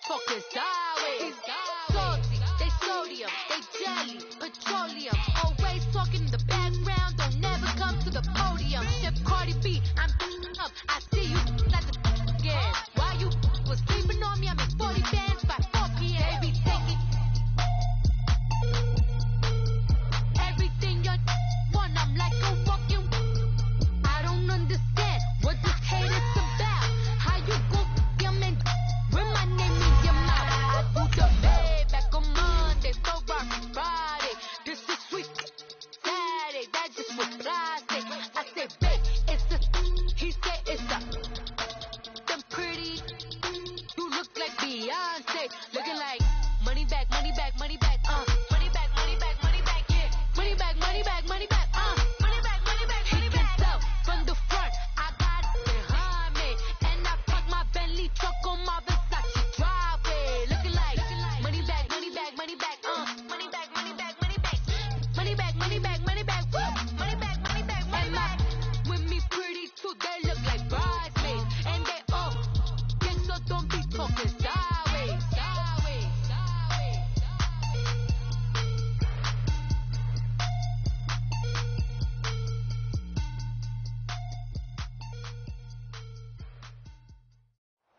talking sideways. Salty, they sodium, they jelly, petroleum. Always talking in the background, don't never come to the podium. Chef Cardi B, I'm up. I see you like a again. While you was sleeping on me, I make 40 bands by 4 p.m. Baby, take it. Everything you want, I'm like a walking. I don't understand what this hate is about. How you go them and with my name in your mouth. I do the bed back on Monday, so rock Friday. This is sweet Saturday, that just was Friday. I say, babe, it's the, he said it's the, them pretty, you look like Beyonce, looking like money back, money back, money back, money back, money back, money back, yeah, money back, money back, money back, money back, money back, money back. He can from the front, I got it behind me, and I park my Bentley truck on my Versace driveway, looking like money back, money back, money back, money back, money back, money back, money back, money back, money back, woo, money back, money back, money back. With me pretty too, they look like bridesmaids, and they all gang, so don't be talking sideways, sideways, sideways.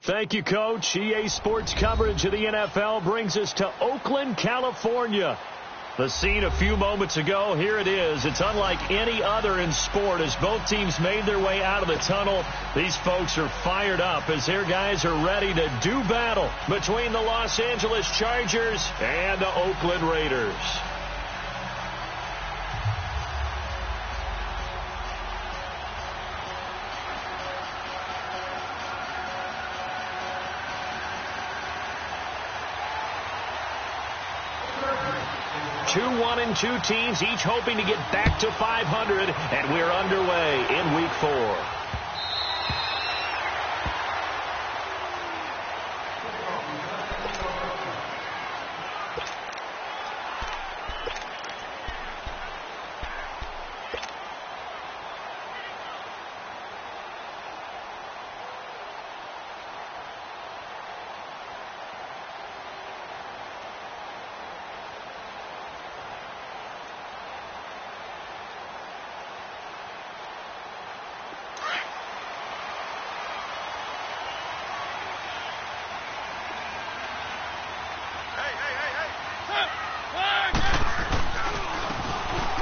Thank you, Coach. EA Sports coverage of the NFL brings us to Oakland, California. The scene a few moments ago, here it is. It's unlike any other in sport as both teams made their way out of the tunnel. These folks are fired up as their guys are ready to do battle between the Los Angeles Chargers and the Oakland Raiders. Two 1-2 teams, each hoping to get back to 500, and we're underway in Week 4.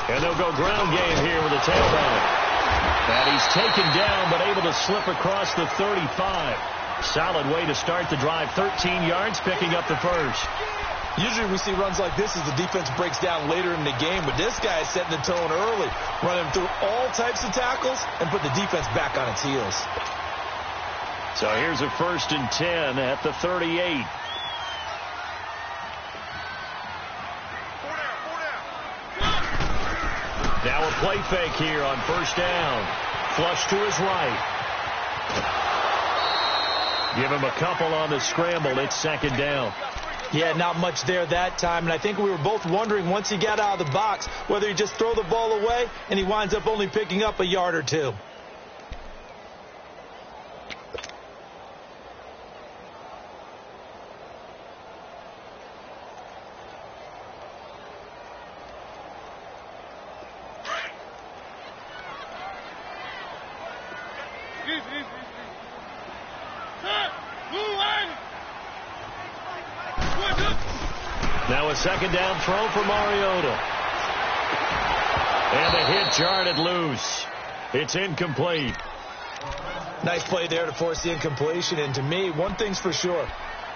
And they'll go ground game here with a tailback. And he's taken down, but able to slip across the 35. Solid way to start the drive. 13 yards, picking up the first. Usually we see runs like this as the defense breaks down later in the game, but this guy is setting the tone early, running through all types of tackles and put the defense back on its heels. So here's a 1st and 10 at the 38. Now a play fake here on 1st down. Flush to his right. Give him a couple on the scramble. It's 2nd down. Yeah, not much there that time, and I think we were both wondering once he got out of the box whether he just throw the ball away, and he winds up only picking up a yard or two. Now a 2nd down throw for Mariota. And the hit jarred loose. It's incomplete. Nice play there to force the incompletion. And to me, one thing's for sure.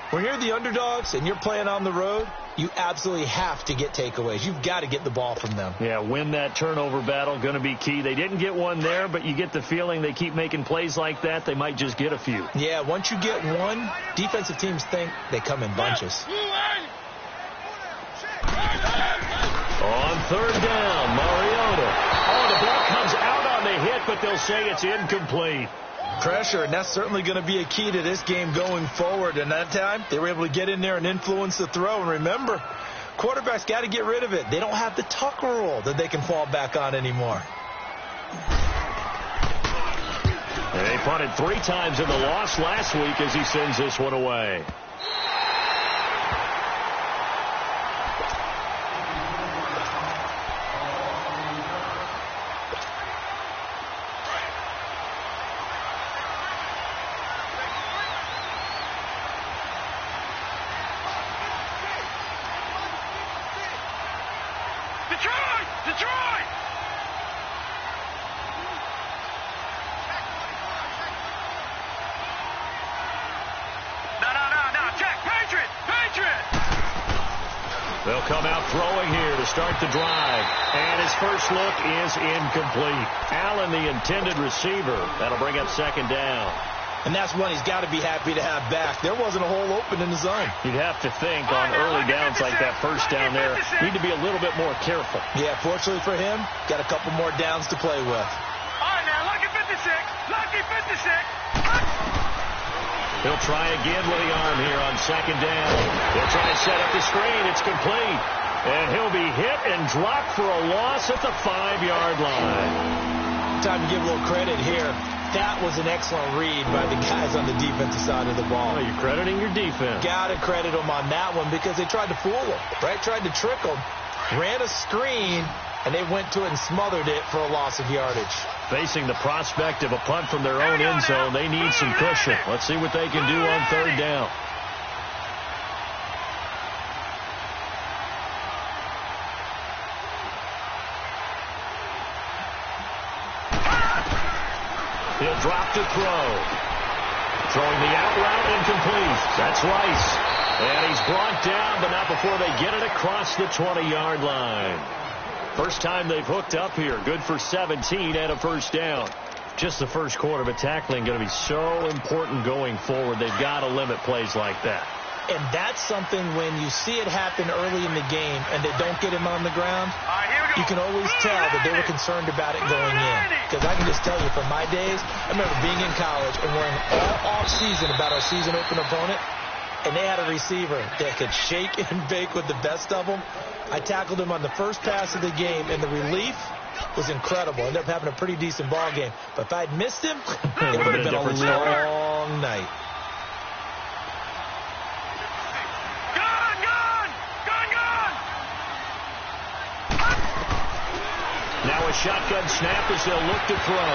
When you're the underdogs and you're playing on the road, you absolutely have to get takeaways. You've got to get the ball from them. Yeah, win that turnover battle, going to be key. They didn't get one there, but you get the feeling they keep making plays like that, they might just get a few. Yeah, once you get one, defensive teams think they come in bunches. On 3rd down, Mariota. Oh, the ball comes out on the hit, but they'll say it's incomplete. Pressure, and that's certainly going to be a key to this game going forward. And that time, they were able to get in there and influence the throw. And remember, quarterbacks got to get rid of it. They don't have the Tucker rule that they can fall back on anymore. And they punted 3 times in the loss last week as he sends this one away. Detroit! Detroit! No. Check. Patriot! Patriot! They'll come out throwing here to start the drive. And his first look is incomplete. Allen, the intended receiver. That'll bring up second down. And that's one he's got to be happy to have back. There wasn't a hole open in the zone. You'd have to think on early downs like that first down there, need to be a little bit more careful. Yeah, fortunately for him, got a couple more downs to play with. All right, now, lucky 56. Lucky 56. He'll try again with the arm here on second down. He'll try and set up the screen. It's complete. And he'll be hit and dropped for a loss at the 5-yard line. Time to give a little credit here. That was an excellent read by the guys on the defensive side of the ball. Oh, you're crediting your defense. Got to credit them on that one because they tried to fool him, right? Tried to trick him. Ran a screen, and they went to it and smothered it for a loss of yardage. Facing the prospect of a punt from their own end zone, they need some cushion. Let's see what they can do on third down. He'll drop to throw. Throwing the out route incomplete. That's Rice. And he's brought down, but not before they get it across the 20-yard line. First time they've hooked up here. Good for 17 and a first down. Just the first quarter, but tackling going to be so important going forward. They've got to limit plays like that. And that's something when you see it happen early in the game and they don't get him on the ground, you can always tell that they were concerned about it going in. Because I can just tell you from my days, I remember being in college and worrying all off-season about our season open opponent, and they had a receiver that could shake and bake with the best of them. I tackled him on the first pass of the game, and the relief was incredible. Ended up having a pretty decent ball game. But if I'd missed him, it would have been a long night. Now a shotgun snap as they'll look to throw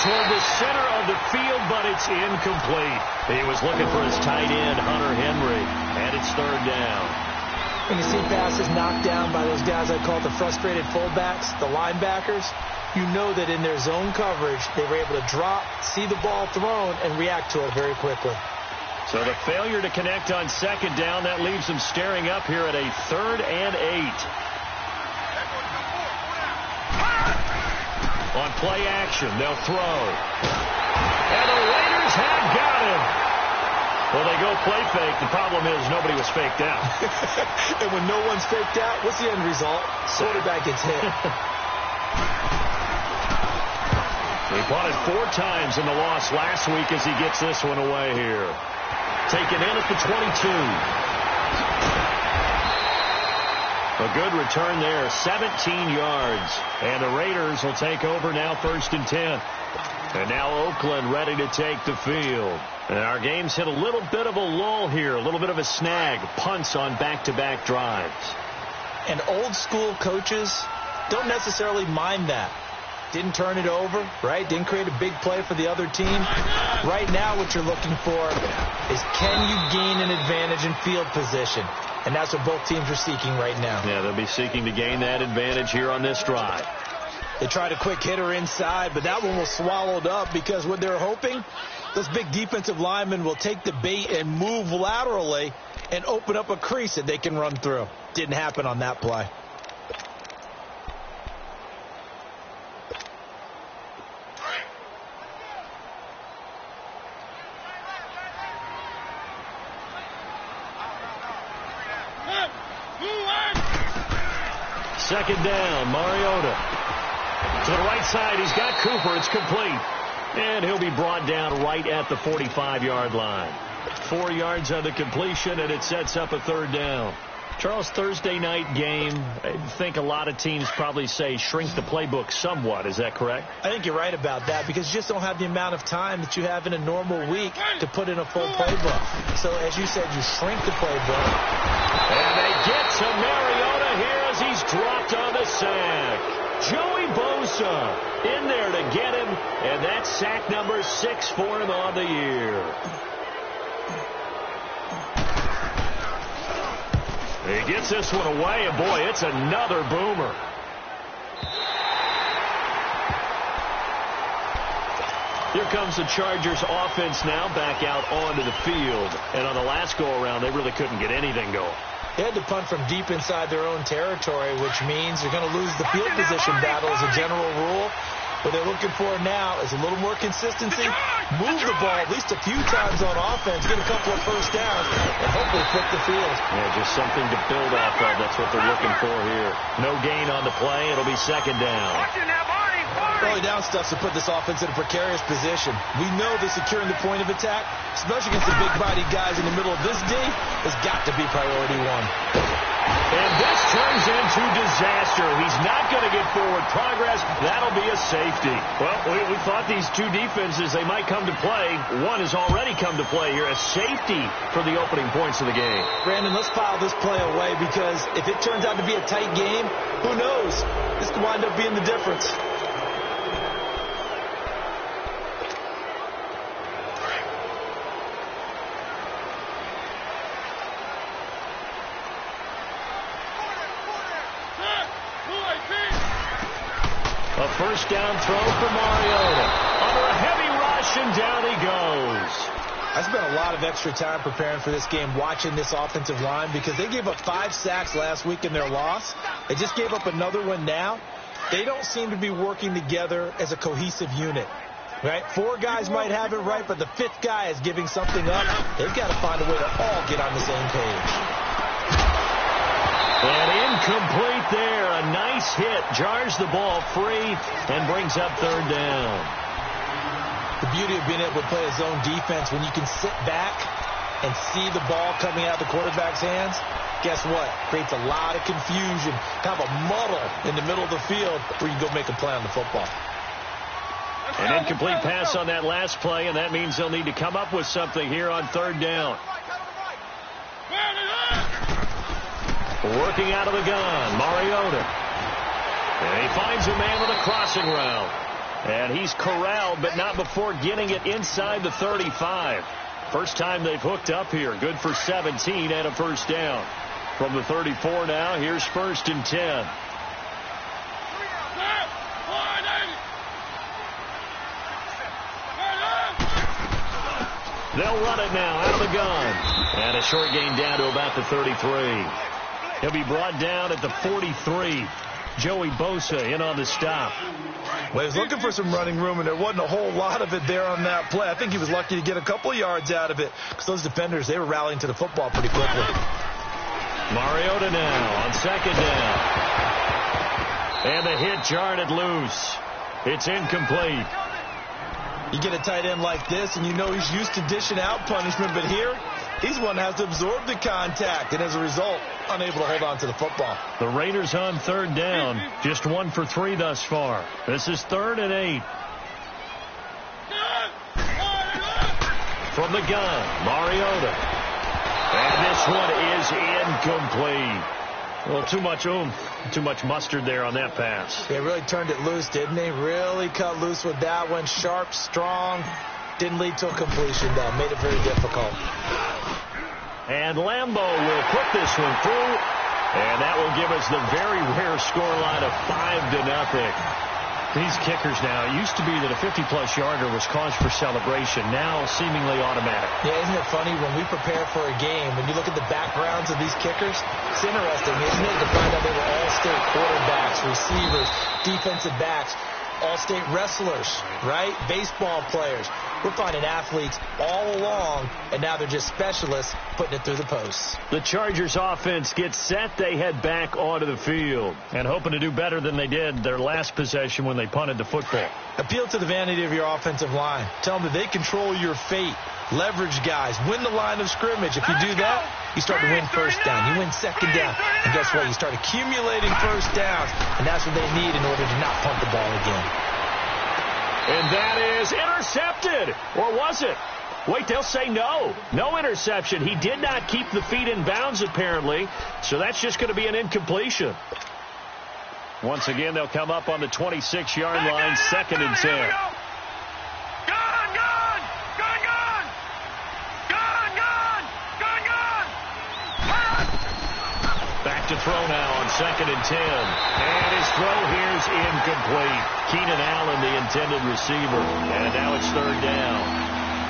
toward the center of the field, but it's incomplete. He was looking for his tight end, Hunter Henry, and it's third down. When you see passes knocked down by those guys I call the frustrated fullbacks, the linebackers, you know that in their zone coverage, they were able to drop, see the ball thrown, and react to it very quickly. So the failure to connect on second down, that leaves them staring up here at a 3rd and 8. On play action, they'll throw. And the Raiders have got him. Well, they go play fake. The problem is nobody was faked out. And when no one's faked out, what's the end result? Quarterback gets hit. He punted 4 times in the loss last week as he gets this one away here. Taken in at the 22. A good return there, 17 yards. And the Raiders will take over now 1st and 10. And now Oakland ready to take the field. And our game's hit a little bit of a lull here, a little bit of a snag. Punts on back-to-back drives. And old school coaches don't necessarily mind that. Didn't turn it over, right? Didn't create a big play for the other team. Right now what you're looking for is can you gain an advantage in field position? And that's what both teams are seeking right now. Yeah, they'll be seeking to gain that advantage here on this drive. They tried a quick hitter inside, but that one was swallowed up because what they're hoping, those big defensive linemen will take the bait and move laterally and open up a crease that they can run through. Didn't happen on that play. Second down, Mariota. To the right side, he's got Cooper. It's complete. And he'll be brought down right at the 45-yard line. 4 yards on the completion, and it sets up a 3rd down. Charles, Thursday night game, I think a lot of teams probably say shrink the playbook somewhat. Is that correct? I think you're right about that because you just don't have the amount of time that you have in a normal week to put in a full playbook. So, as you said, you shrink the playbook. And they get to Mariota here as he's dropped on the sack. Joey Bosa in there to get him, and that's sack number 6 for him on the year. He gets this one away, and boy, it's another boomer. Here comes the Chargers offense now back out onto the field. And on the last go-around, they really couldn't get anything going. They had to punt from deep inside their own territory, which means they're going to lose the field position battle as a general rule. What they're looking for now is a little more consistency, move the ball at least a few times on offense, get a couple of first downs, and hopefully flip the field. Yeah, just something to build off of. That's what they're looking for here. No gain on the play. It'll be second down. Early down stuff to put this offense in a precarious position. We know that securing the point of attack, especially against the big-body guys in the middle of this D, has got to be priority one. And this turns into disaster. He's not going to get forward progress. That'll be a safety. Well, we thought these two defenses, they might come to play. One has already come to play here. A safety for the opening points of the game. Brandon, let's file this play away because if it turns out to be a tight game, who knows? This could wind up being the difference. A first down throw for Mariota. Under a heavy rush, and down he goes. I spent a lot of extra time preparing for this game, watching this offensive line, because they gave up 5 sacks last week in their loss. They just gave up another one now. They don't seem to be working together as a cohesive unit. Right? 4 guys might have it right, but the 5th guy is giving something up. They've got to find a way to all get on the same page. And incomplete there. A nice hit. Jars the ball free and brings up third down. The beauty of being able to play a zone defense when you can sit back and see the ball coming out of the quarterback's hands, guess what? Creates a lot of confusion, kind of a muddle in the middle of the field where you go make a play on the football. An incomplete pass on that last play, and that means they'll need to come up with something here on third down. Working out of the gun, Mariota. And he finds a man with a crossing route. And he's corralled, but not before getting it inside the 35. First time they've hooked up here. Good for 17 and a first down. From the 34 now, here's first and 10. They'll run it now out of the gun. And a short gain down to about the 33. He'll be brought down at the 43. Joey Bosa in on the stop. Well, he was looking for some running room, and there wasn't a whole lot of it there on that play. I think he was lucky to get a couple of yards out of it because those defenders, they were rallying to the football pretty quickly. Mariota now on second down. And the hit jarred it loose. It's incomplete. You get a tight end like this, and you know he's used to dishing out punishment, but here, he's one that has to absorb the contact, and as a result, unable to hold on to the football. The Raiders on third down, just 1 for 3 thus far. This is 3rd and 8. From the gun, Mariota. And this one is incomplete. Well, too much oomph, too much mustard there on that pass. They really turned it loose, didn't they? Really cut loose with that one. Sharp, strong. Didn't lead to a completion, though. Made it very difficult. And Lambo will put this one through. And that will give us the very rare scoreline of 5-0. These kickers now, it used to be that a 50-plus yarder was cause for celebration. Now seemingly automatic. Yeah, isn't it funny when we prepare for a game, when you look at the backgrounds of these kickers, it's interesting, isn't it, to find out they were all-state quarterbacks, receivers, defensive backs, all-state wrestlers, right? Baseball players. We're finding athletes all along, and now they're just specialists putting it through the posts. The Chargers offense gets set. They head back onto the field and hoping to do better than they did their last possession when they punted the football. Appeal to the vanity of your offensive line. Tell them that they control your fate. Leverage guys. Win the line of scrimmage. If you do that, you start to win first down. You win second down. And guess what? You start accumulating first downs. And that's what they need in order to not punt the ball again. And that is intercepted. Or was it? Wait, they'll say no. No interception. He did not keep the feet in bounds, apparently. So that's just going to be an incompletion. Once again, they'll come up on the 26-yard line, 2nd and 10. Back to throw now on 2nd and 10. And his throw here's incomplete. Keenan Allen, the intended receiver. And now it's 3rd down.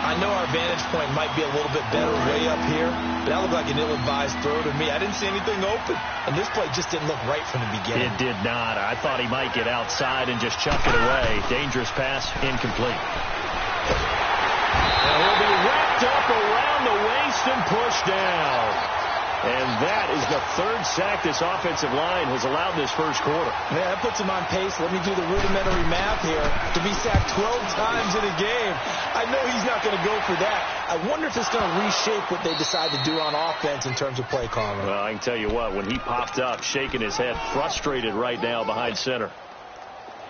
I know our vantage point might be a little bit better way up here, but that looked like an ill-advised throw to me. I didn't see anything open, and this play just didn't look right from the beginning. It did not. I thought he might get outside and just chuck it away. Dangerous pass, incomplete. And he'll be wrapped up around the waist and pushed down. And that is the 3rd sack this offensive line has allowed this first quarter. Yeah, that puts him on pace. Let me do the rudimentary math here. To be sacked 12 times in a game, I know he's not going to go for that. I wonder if it's going to reshape what they decide to do on offense in terms of play calling. Well, I can tell you what, when he popped up, shaking his head, frustrated right now behind center.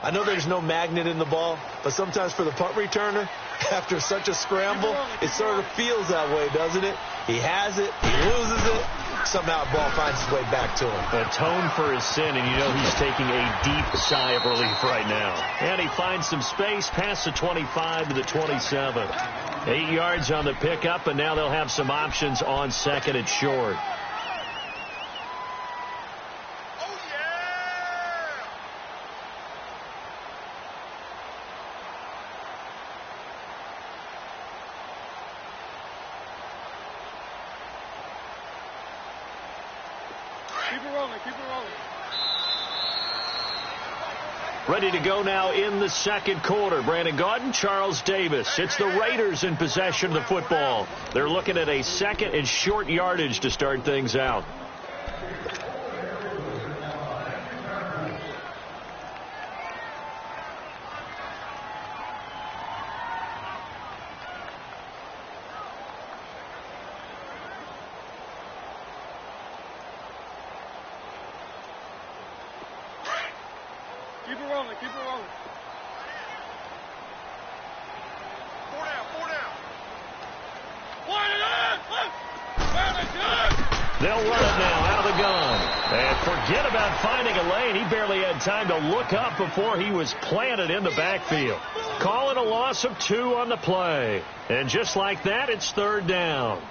I know there's no magnet in the ball, but sometimes for the punt returner, after such a scramble, it sort of feels that way, doesn't it? He has it, he loses it, somehow the ball finds its way back to him. Atone for his sin, and you know he's taking a deep sigh of relief right now. And he finds some space past the 25 to the 27. 8 yards on the pickup, and now they'll have some options on 2nd and short. Ready to go now in the 2nd quarter. Brandon Gaudin, Charles Davis. It's the Raiders in possession of the football. They're looking at a 2nd and short yardage to start things out. Keep it rolling, keep it rolling. 4 down, 4 down. Line it up! They'll run it now out of the gun. And forget about finding a lane. He barely had time to look up before he was planted in the backfield. Calling a loss of 2 on the play. And just like that, it's 3rd down.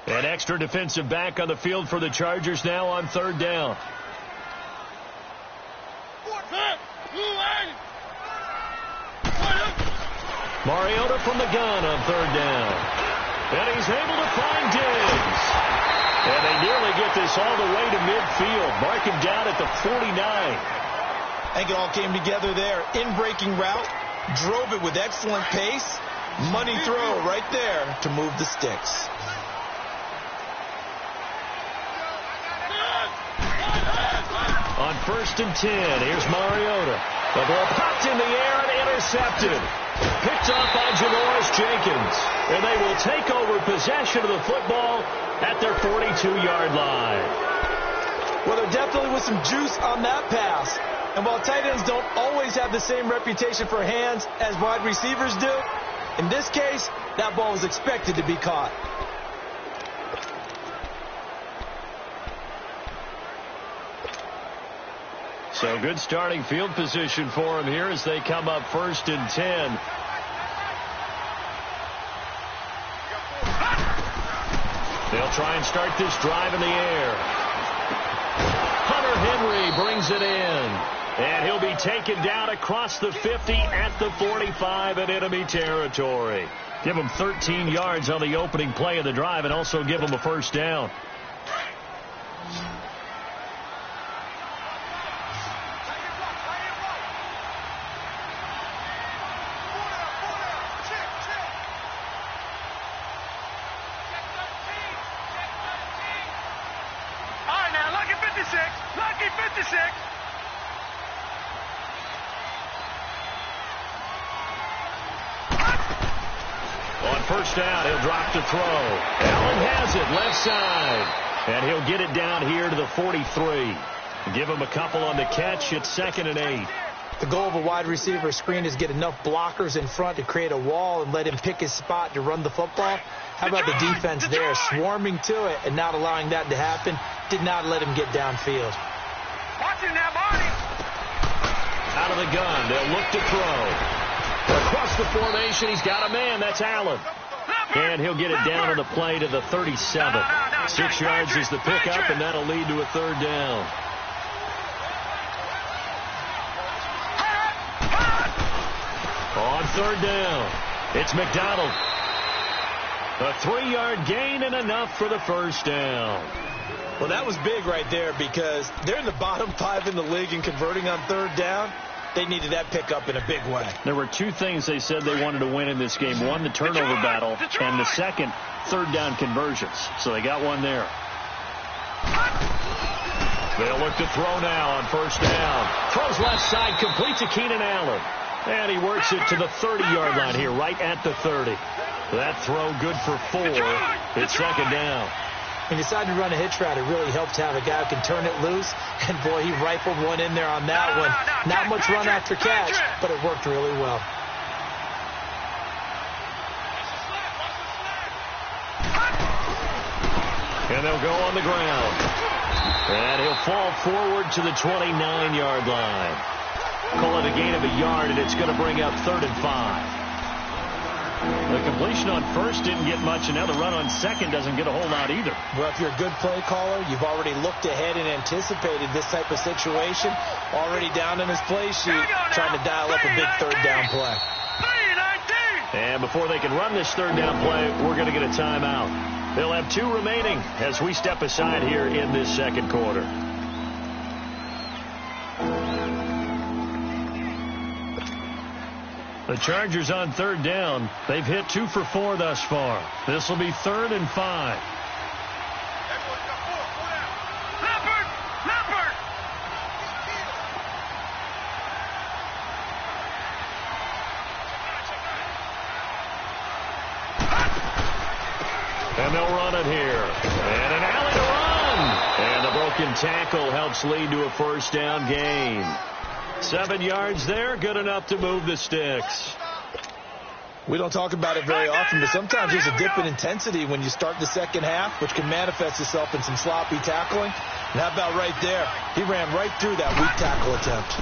An extra defensive back on the field for the Chargers now on 3rd down. Mariota from the gun on 3rd down. And he's able to find Diggs. And they nearly get this all the way to midfield. Mark him down at the 49. I think it all came together there. In-breaking route, drove it with excellent pace. Money throw right there to move the sticks. On 1st and 10, here's Mariota. The ball popped in the air and intercepted. Picked off by Janoris Jenkins. And they will take over possession of the football at their 42-yard line. Well, there definitely was some juice on that pass. And while tight ends don't always have the same reputation for hands as wide receivers do, in this case, that ball was expected to be caught. So good starting field position for him here as they come up 1st and 10. They'll try and start this drive in the air. Hunter Henry brings it in. And he'll be taken down across the 50 at the 45 in enemy territory. Give him 13 yards on the opening play of the drive and also give him a 1st down. Lucky 56. On 1st down, he'll drop to throw. Allen has it left side. And he'll get it down here to the 43. Give him a couple on the catch. It's 2nd and 8. The goal of a wide receiver screen is get enough blockers in front to create a wall and let him pick his spot to run the football. How about the defense there, swarming to it and not allowing that to happen? Did not let him get downfield. Watch it now, Marty. Out of the gun, they'll look to throw. Across the formation, he's got a man. That's Allen. And he'll get it down on the play to the 37. 6 yards is the pickup, and that'll lead to a third down. On third down, it's McDonald. A 3-yard gain and enough for the first down. Well, that was big right there because they're in the bottom 5 in the league in converting on third down. They needed that pickup in a big way. There were 2 things they said they wanted to win in this game. One, the turnover battle, and the second, third down conversions. So they got one there. They'll look to throw now on first down. Throws left side, complete to Keenan Allen. And he works it to the 30-yard line here, right at the 30. That throw good for 4. It's second down. He decided to run a hitch route. It really helped to have a guy who can turn it loose. And, boy, he rifled one in there on that one. Not much run after catch, but it worked really well. And they'll go on the ground. And he'll fall forward to the 29-yard line. Call it a gain of a yard, and it's going to bring up 3rd and 5. The completion on first didn't get much, and now the run on second doesn't get a whole lot either. Well, if you're a good play caller, you've already looked ahead and anticipated this type of situation. Already down in his play sheet, trying to dial up a big third down play. And before they can run this third down play, we're going to get a timeout. They'll have 2 remaining as we step aside here in this second quarter. The Chargers on third down. They've hit 2 for 4 thus far. This will be 3rd and 5. And they'll run it here. And an alley to run. And the broken tackle helps lead to a first down gain. 7 yards there, good enough to move the sticks. We don't talk about it very often, but sometimes there's a dip in intensity when you start the second half, which can manifest itself in some sloppy tackling. And how about right there? He ran right through that weak tackle attempt.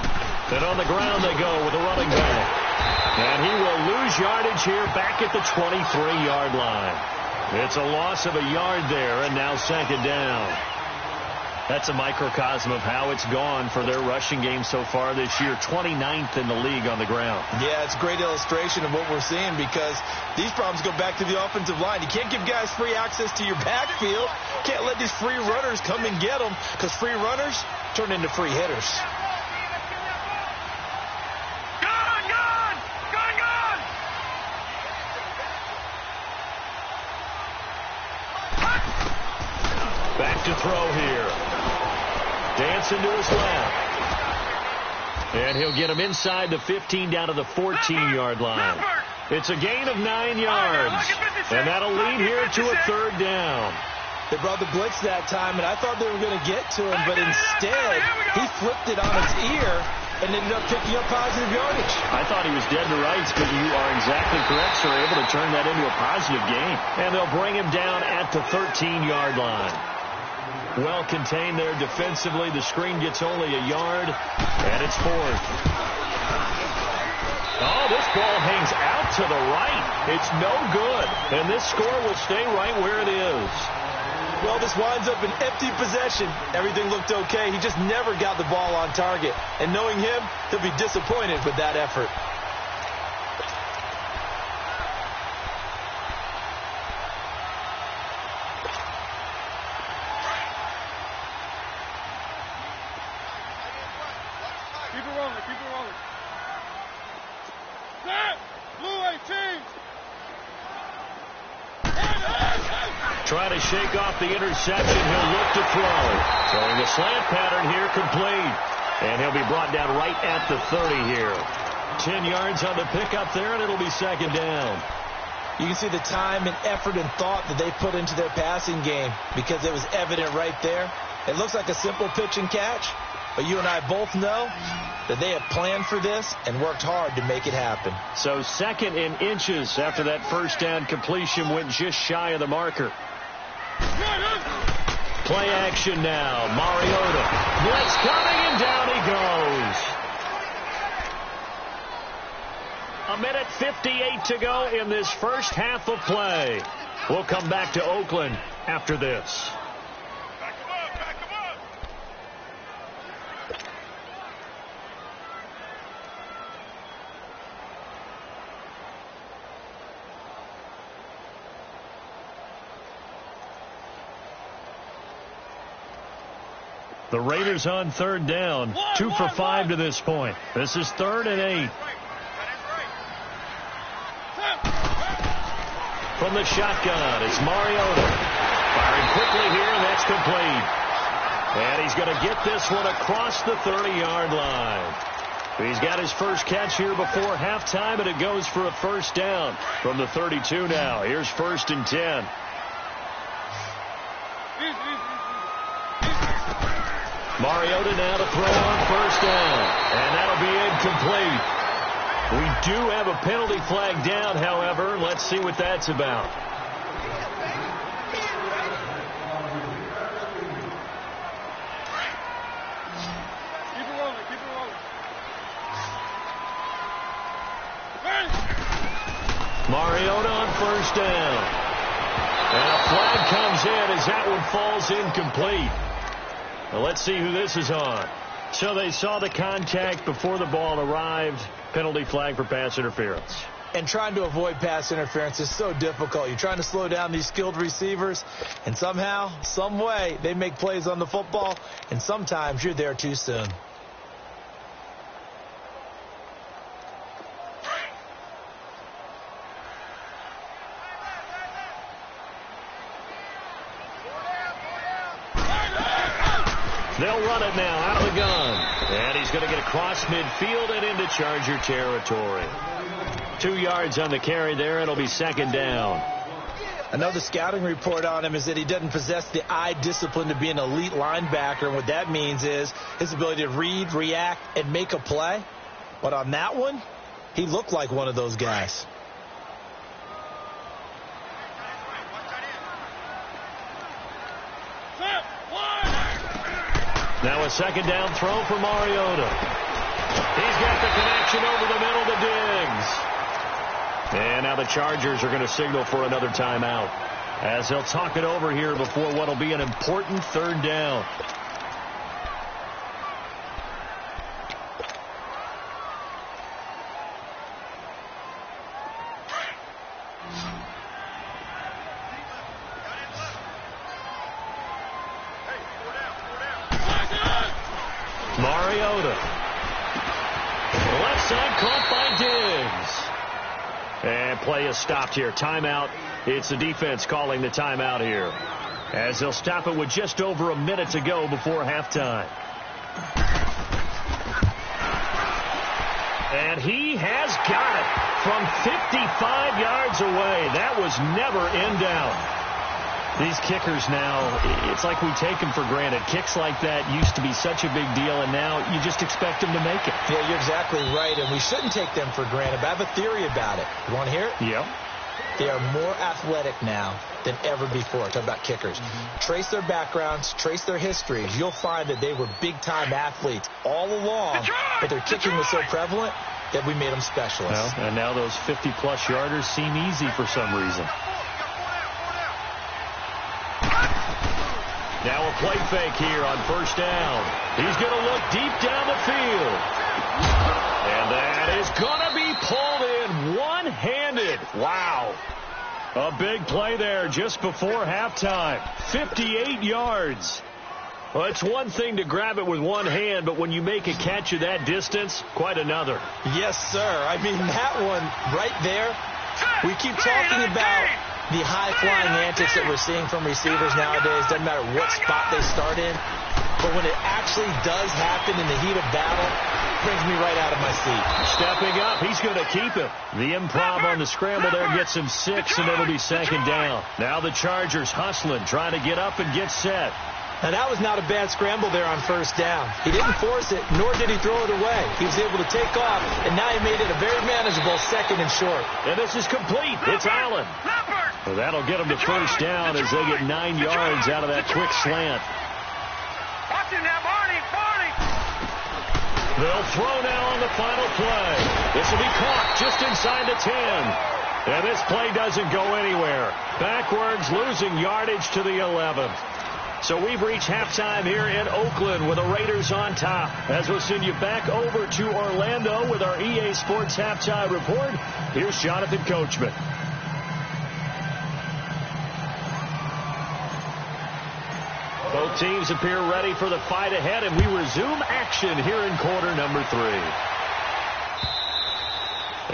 And on the ground they go with a running back. And he will lose yardage here back at the 23-yard line. It's a loss of a yard there, and now second down. That's a microcosm of how it's gone for their rushing game so far this year. 29th in the league on the ground. Yeah, it's a great illustration of what we're seeing because these problems go back to the offensive line. You can't give guys free access to your backfield. Can't let these free runners come and get them because free runners turn into free hitters. Back to throw here. Dancing to his left. And he'll get him inside the 15 down to the 14-yard line. It's a gain of 9 yards. And that'll lead here to a third down. They brought the blitz that time, and I thought they were going to get to him, but instead he flipped it on its ear and ended up picking up positive yardage. I thought he was dead to rights, but you are exactly correct, sir. Able to turn that into a positive gain. And they'll bring him down at the 13-yard line. Well contained there defensively. The screen gets only a yard, and it's 4th. Oh, this ball hangs out to the right. It's no good, and this score will stay right where it is. Well, this winds up an empty possession. Everything looked okay. He just never got the ball on target. And knowing him, he'll be disappointed with that effort. Keep it rolling, keep it rolling. Set! Blue 18! Trying to shake off the interception. He'll look to throw. Throwing the slant pattern here, complete. And he'll be brought down right at the 30 here. 10 yards on the pickup there, and it'll be second down. You can see the time and effort and thought that they put into their passing game because it was evident right there. It looks like a simple pitch and catch, but you and I both know that they have planned for this and worked hard to make it happen. So second in inches after that first down completion went just shy of the marker. Play action now. Mariota. Blitz coming, and down he goes. A minute 58 to go in this first half of play. We'll come back to Oakland after this. The Raiders on third down. 2 for 5 to this point. This is 3rd and 8. From the shotgun, it's Mariota. Firing quickly here, and that's complete. And he's going to get this one across the 30-yard line. He's got his first catch here before halftime, and it goes for a first down from the 32 now. Here's 1st and 10. Mariota now to throw on first down, and that'll be incomplete. We do have a penalty flag down, however. Let's see what that's about. Keep it rolling, keep it rolling. Mariota on first down. And a flag comes in as that one falls incomplete. Well, let's see who this is on. So they saw the contact before the ball arrived. Penalty flag for pass interference. And trying to avoid pass interference is so difficult. You're trying to slow down these skilled receivers, and somehow, some way, they make plays on the football, and sometimes you're there too soon. They'll run it now out of the gun. And he's going to get across midfield and into Charger territory. 2 yards on the carry there. It'll be 2nd down. I know the scouting report on him is that he doesn't possess the eye discipline to be an elite linebacker. And what that means is his ability to read, react, and make a play. But on that one, he looked like one of those guys. Now a 2nd down throw for Mariota. He's got the connection over the middle to Diggs. And now the Chargers are going to signal for another timeout as they'll talk it over here before what will be an important 3rd down. Mariota. Left side caught by Diggs. And play is stopped here. Timeout. It's the defense calling the timeout here, as they'll stop it with just over a minute to go before halftime. And he has got it from 55 yards away. That was never in doubt. These kickers now, it's like we take them for granted. Kicks like that used to be such a big deal, and now you just expect them to make it. Yeah, you're exactly right, and we shouldn't take them for granted. But I have a theory about it. You want to hear it? Yeah. They are more athletic now than ever before. Talk about kickers. Trace their backgrounds, trace their histories. You'll find that they were big-time athletes all along, but their kicking was so prevalent that we made them specialists. Well, and now those 50-plus yarders seem easy for some reason. Now a play fake here on first down. He's going to look deep down the field. And that is going to be pulled in one-handed. Wow. A big play there just before halftime. 58 yards. Well, it's one thing to grab it with one hand, but when you make a catch of that distance, quite another. Yes, sir. I mean, that one right there, we keep talking about the high-flying antics that we're seeing from receivers nowadays. Doesn't matter what spot they start in. But when it actually does happen in the heat of battle, it brings me right out of my seat. Stepping up, he's going to keep it. The improv on the scramble there gets him 6, and it'll be 2nd down. Now the Chargers hustling, trying to get up and get set. Now, that was not a bad scramble there on first down. He didn't force it, nor did he throw it away. He was able to take off, and now he made it a very manageable 2nd and short. And this is complete. It's Allen. Well, that'll get him to first down as they get 9 yards out of that quick slant. Watch him now, Barney. They'll throw now on the final play. This will be caught just inside the 10. And this play doesn't go anywhere. Backwards, losing yardage to the 11th. So we've reached halftime here in Oakland with the Raiders on top. As we'll send you back over to Orlando with our EA Sports Halftime Report, here's Jonathan Coachman. Both teams appear ready for the fight ahead, and we resume action here in quarter number 3.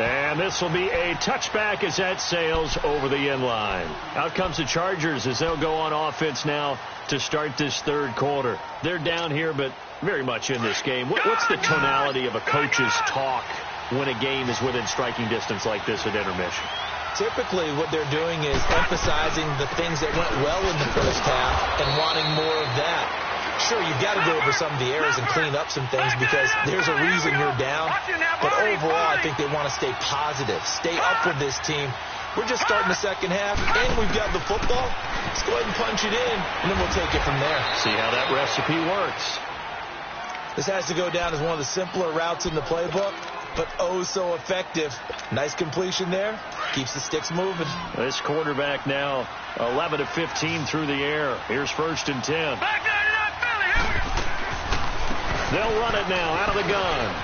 And this will be a touchback as that sails over the end line. Out comes the Chargers as they'll go on offense now to start this third quarter. They're down here, but very much in this game. What's the tonality of a coach's talk when a game is within striking distance like this at intermission? Typically, what they're doing is emphasizing the things that went well in the first half and wanting more of that. Sure, you've got to go over some of the errors and clean up some things because there's a reason you're down. But overall, I think they want to stay positive, stay up with this team. We're just starting the second half, and we've got the football. Let's go ahead and punch it in, and then we'll take it from there. See how that recipe works. This has to go down as one of the simpler routes in the playbook, but oh so effective. Nice completion there. Keeps the sticks moving. This quarterback now 11 of 15 through the air. Here's 1st and 10. They'll run it now out of the gun.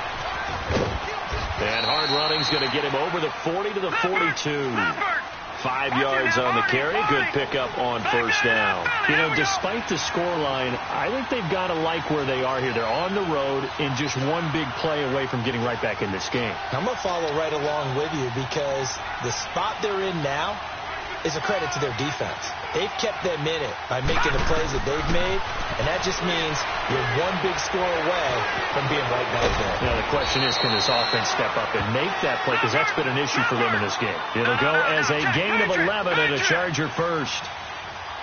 And hard running's going to get him over the 40 to the 42. 5 yards on the carry. Good pickup on first down. You know, despite the scoreline, I think they've got to like where they are here. They're on the road and just one big play away from getting right back in this game. I'm going to follow right along with you because the spot they're in now is a credit to their defense. They've kept them in it by making the plays that they've made, and that just means you're one big score away from being right back there. Now, the question is, can this offense step up and make that play? Because that's been an issue for them in this game. It'll go as a gain of 11 and a Charger first.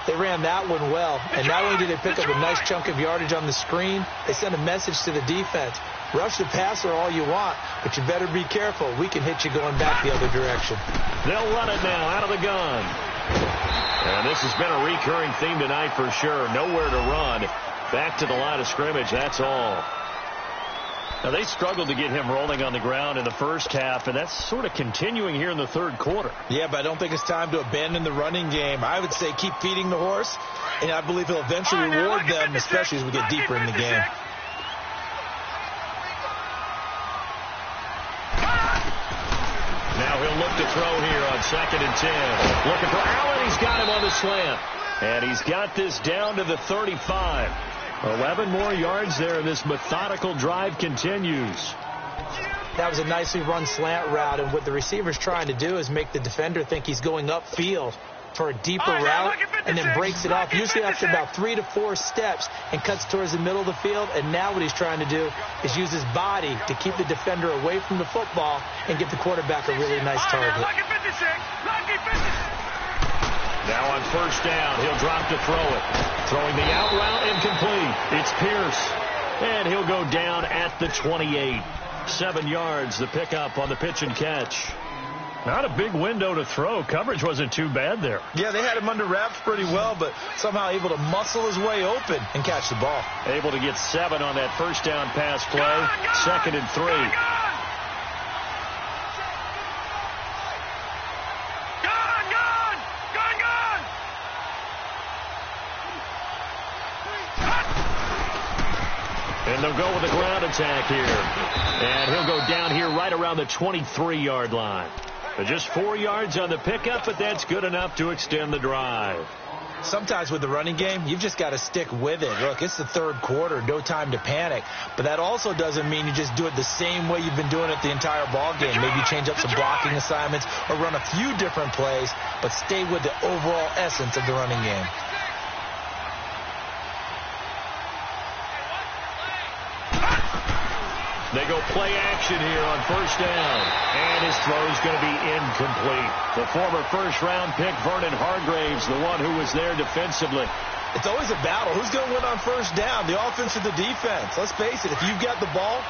They ran that one well, and not only did they pick up a nice chunk of yardage on the screen, they sent a message to the defense. Rush the passer all you want, but you better be careful. We can hit you going back the other direction. They'll run it now out of the gun. And this has been a recurring theme tonight for sure. Nowhere to run. Back to the line of scrimmage, that's all. Now, they struggled to get him rolling on the ground in the first half, and that's sort of continuing here in the third quarter. Yeah, but I don't think it's time to abandon the running game. I would say keep feeding the horse, and I believe he'll eventually reward them, especially as we get deeper in the game. Now he'll look to throw here on 2nd and 10. Looking for Allen. He's got him on the slant. And he's got this down to the 35. 11 more yards there, and this methodical drive continues. That was a nicely run slant route, and what the receiver's trying to do is make the defender think he's going upfield for a deeper route and then breaks it off, usually after about 3 to 4 steps, and cuts towards the middle of the field. And now what he's trying to do is use his body to keep the defender away from the football and get the quarterback a really nice target. Now on first down, he'll drop to throw it. Throwing the out route, incomplete. It's Pierce. And he'll go down at the 28. 7 yards, the pickup on the pitch and catch. Not a big window to throw. Coverage wasn't too bad there. Yeah, they had him under wraps pretty well, but somehow able to muscle his way open and catch the ball. Able to get 7 on that first down pass play. 2nd and 3. And they'll go with a ground attack here. And he'll go down here right around the 23-yard line. Just 4 yards on the pickup, but that's good enough to extend the drive. Sometimes with the running game, you've just got to stick with it. Look, it's the third quarter, no time to panic. But that also doesn't mean you just do it the same way you've been doing it the entire ball game. Maybe you change up some blocking assignments or run a few different plays, but stay with the overall essence of the running game. They go play action here on first down. And his throw's going to be incomplete. The former first-round pick, Vernon Hargraves, the one who was there defensively. It's always a battle. Who's going to win on first down, the offense or the defense? Let's face it, if you've got the ball,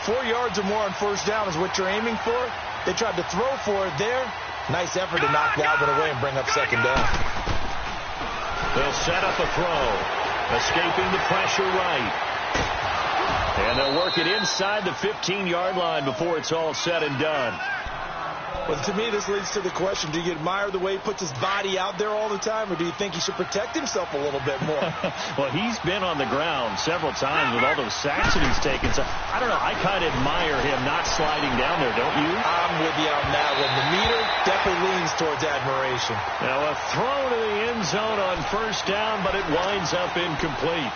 4 yards or more on first down is what you're aiming for. They tried to throw for it there. Nice effort to knock that one away and bring up second down. They'll set up a throw. Escaping the pressure right. And they'll work it inside the 15-yard line before it's all said and done. Well, to me, this leads to the question, do you admire the way he puts his body out there all the time, or do you think he should protect himself a little bit more? Well, he's been on the ground several times with all those sacks that he's taken. So, I don't know. I kind of admire him not sliding down there, don't you? I'm with you on that one. The meter definitely leans towards admiration. Now, a throw to the end zone on first down, but it winds up incomplete.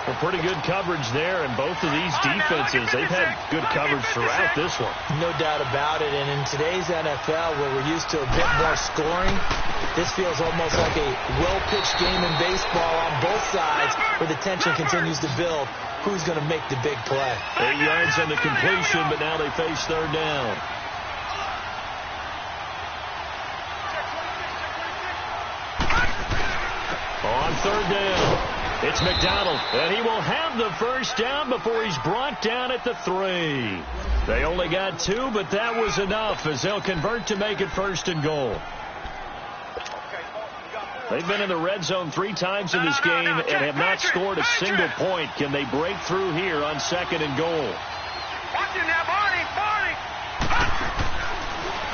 Well, pretty good coverage there, and both of these defenses, they've had good coverage throughout this one. No doubt about it, and in today's NFL, where we're used to a bit more scoring, this feels almost like a well-pitched game in baseball on both sides, where the tension continues to build. Who's going to make the big play? 8 yards on the completion, but now they face third down. On third down, it's McDonald, and he will have the first down before he's brought down at the 3. They only got 2, but that was enough as they'll convert to make it first and goal. They've been in the red zone 3 times in this game and have not scored a single point. Can they break through here on second and goal?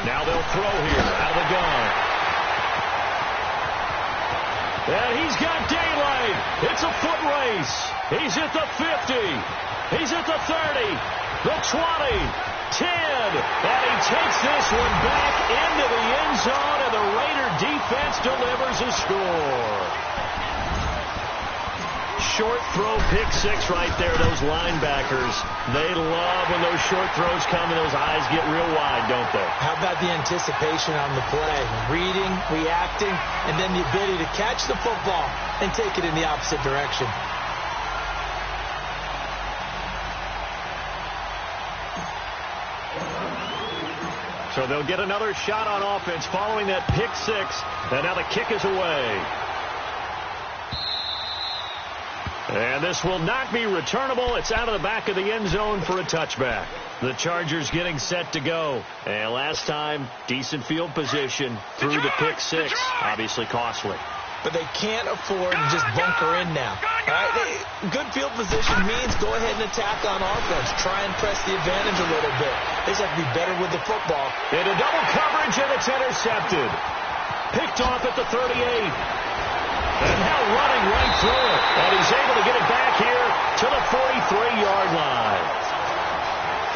Now they'll throw here out of the gun. And he's got daylight. It's a foot race. He's at the 50. He's at the 30, the 20, 10. And he takes this one back into the end zone, and the Raider defense delivers a score. Short throw, pick 6 right there. Those linebackers, they love when those short throws come and those eyes get real wide, don't they? How about the anticipation on the play? Reading, reacting, and then the ability to catch the football and take it in the opposite direction. So they'll get another shot on offense following that pick 6, and now the kick is away. And this will not be returnable. It's out of the back of the end zone for a touchback. The Chargers getting set to go. And last time, decent field position through the pick 6. Obviously costly. But they can't afford to just bunker in now. All right? Good field position means go ahead and attack on offense. Try and press the advantage a little bit. They just have to be better with the football. Into double coverage, and it's intercepted. Picked off at the 38. And now running right through it. And he's able to get it back here to the 43-yard line.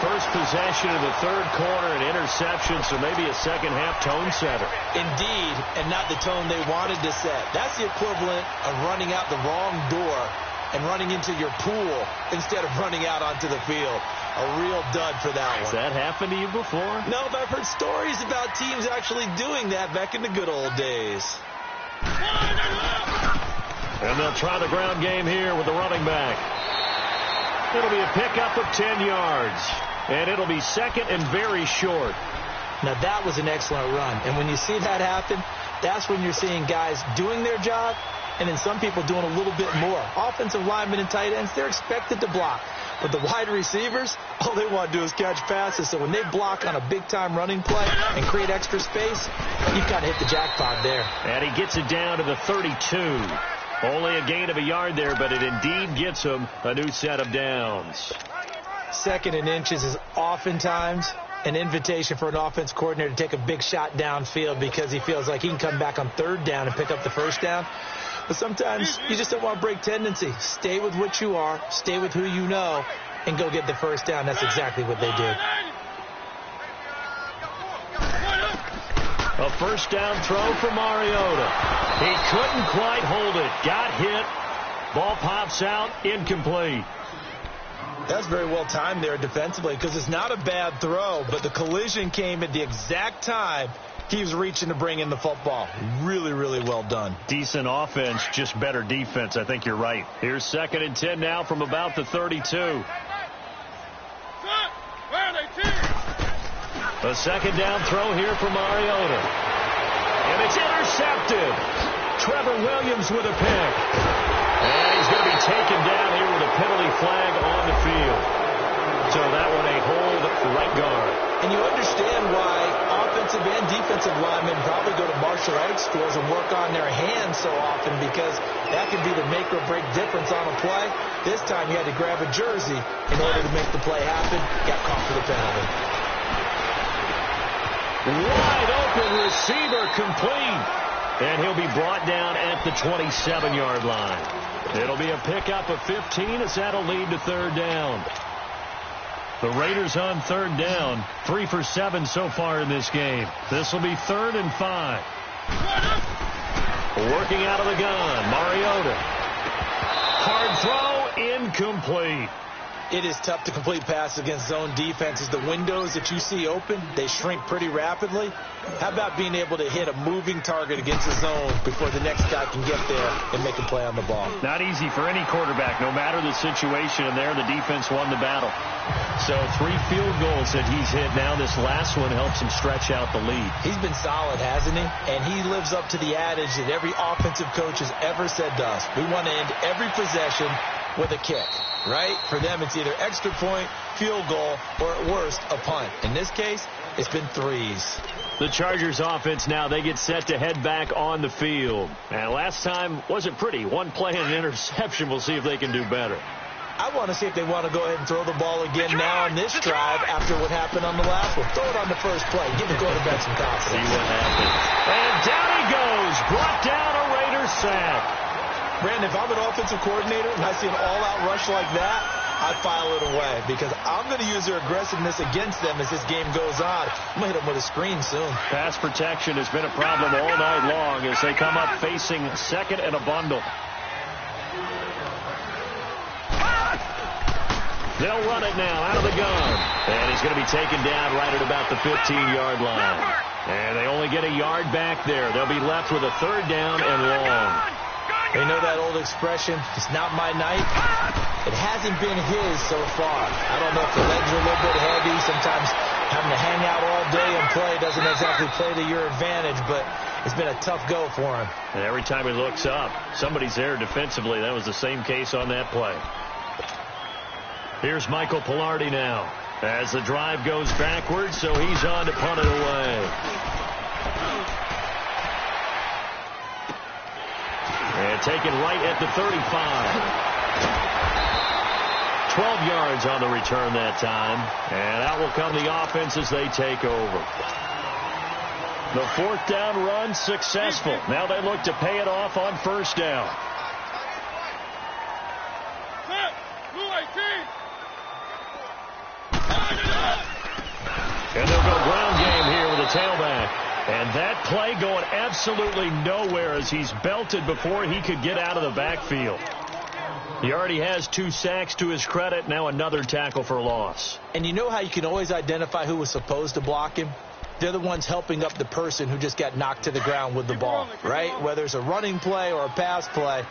First possession of the third quarter, an interception, so maybe a second-half tone setter. Indeed, and not the tone they wanted to set. That's the equivalent of running out the wrong door and running into your pool instead of running out onto the field. A real dud for that one. Has that happened to you before? No, but I've heard stories about teams actually doing that back in the good old days. And they'll try the ground game here with the running back. It'll be a pickup of 10 yards. And it'll be second and very short. Now, that was an excellent run. And when you see that happen, that's when you're seeing guys doing their job and then some people doing a little bit more. Offensive linemen and tight ends, they're expected to block. But the wide receivers, all they want to do is catch passes. So when they block on a big-time running play and create extra space, you've got to hit the jackpot there. And he gets it down to the 32. Only a gain of a yard there, but it indeed gets him a new set of downs. Second and inches is oftentimes an invitation for an offense coordinator to take a big shot downfield because he feels like he can come back on third down and pick up the first down. But sometimes you just don't want to break tendency. Stay with what you are, stay with who you know, and go get the first down. That's exactly what they did. A first down throw for Mariota. He couldn't quite hold it. Got hit. Ball pops out. Incomplete. That's very well timed there defensively because it's not a bad throw, but the collision came at the exact time he was reaching to bring in the football. Really, really well done. Decent offense, just better defense. I think you're right. Here's second and 10 now from about the 32. A second down throw here for Mariota. And it's intercepted. Trevor Williams with a pick. And he's going to be taken down here with a penalty flag on the field. So that one a hold right guard. And you understand why offensive and defensive linemen probably go to martial arts schools and work on their hands so often because that can be the make or break difference on a play. This time you had to grab a jersey in order to make the play happen. Got caught for the penalty. Wide open receiver complete. And he'll be brought down at the 27-yard line. It'll be a pickup of 15 as that'll lead to third down. The Raiders on third down, 3 for 7 so far in this game. This will be 3rd and 5. Working out of the gun, Mariota. Hard throw, incomplete. It is tough to complete passes against zone defenses. The windows that you see open, they shrink pretty rapidly. How about being able to hit a moving target against the zone before the next guy can get there and make a play on the ball? Not easy for any quarterback, no matter the situation, and there the defense won the battle. So 3 field goals that he's hit now. This last one helps him stretch out the lead. He's been solid, hasn't he? And he lives up to the adage that every offensive coach has ever said to us. We want to end every possession with a kick, right? For them, it's either extra point, field goal, or at worst, a punt. In this case, it's been 3s. The Chargers offense now, they get set to head back on the field. And last time wasn't pretty. 1 play and an interception. We'll see if they can do better. I want to see if they want to go ahead and throw the ball again now on this drive after what happened on the last one. Throw it on the first play. Give the quarterback some confidence. See what happens. And down he goes. Brought down a Raiders sack. Brandon, if I'm an offensive coordinator and I see an all-out rush like that, I file it away because I'm going to use their aggressiveness against them as this game goes on. I'm going to hit them with a screen soon. Pass protection has been a problem all night long as they come up facing second and a bundle. They'll run it now out of the gun. And he's going to be taken down right at about the 15-yard line. And they only get a yard back there. They'll be left with a 3rd down and long. You know that old expression, it's not my night? It hasn't been his so far. I don't know if the legs are a little bit heavy. Sometimes having to hang out all day and play doesn't exactly play to your advantage, but it's been a tough go for him. And every time he looks up, somebody's there defensively. That was the same case on that play. Here's Michael Pilardi now as the drive goes backwards, so he's on to punt it away. And taken right at the 35. 12 yards on the return that time. And out will come the offense as they take over. The 4th down run successful. Now they look to pay it off on 1st down. And they'll go ground game here with a tailback. And that play going absolutely nowhere as he's belted before he could get out of the backfield. He already has 2 sacks to his credit. Now another tackle for loss. And you know how you can always identify who was supposed to block him? They're the ones helping up the person who just got knocked to the ground with the ball, right? Whether it's a running play or a pass play,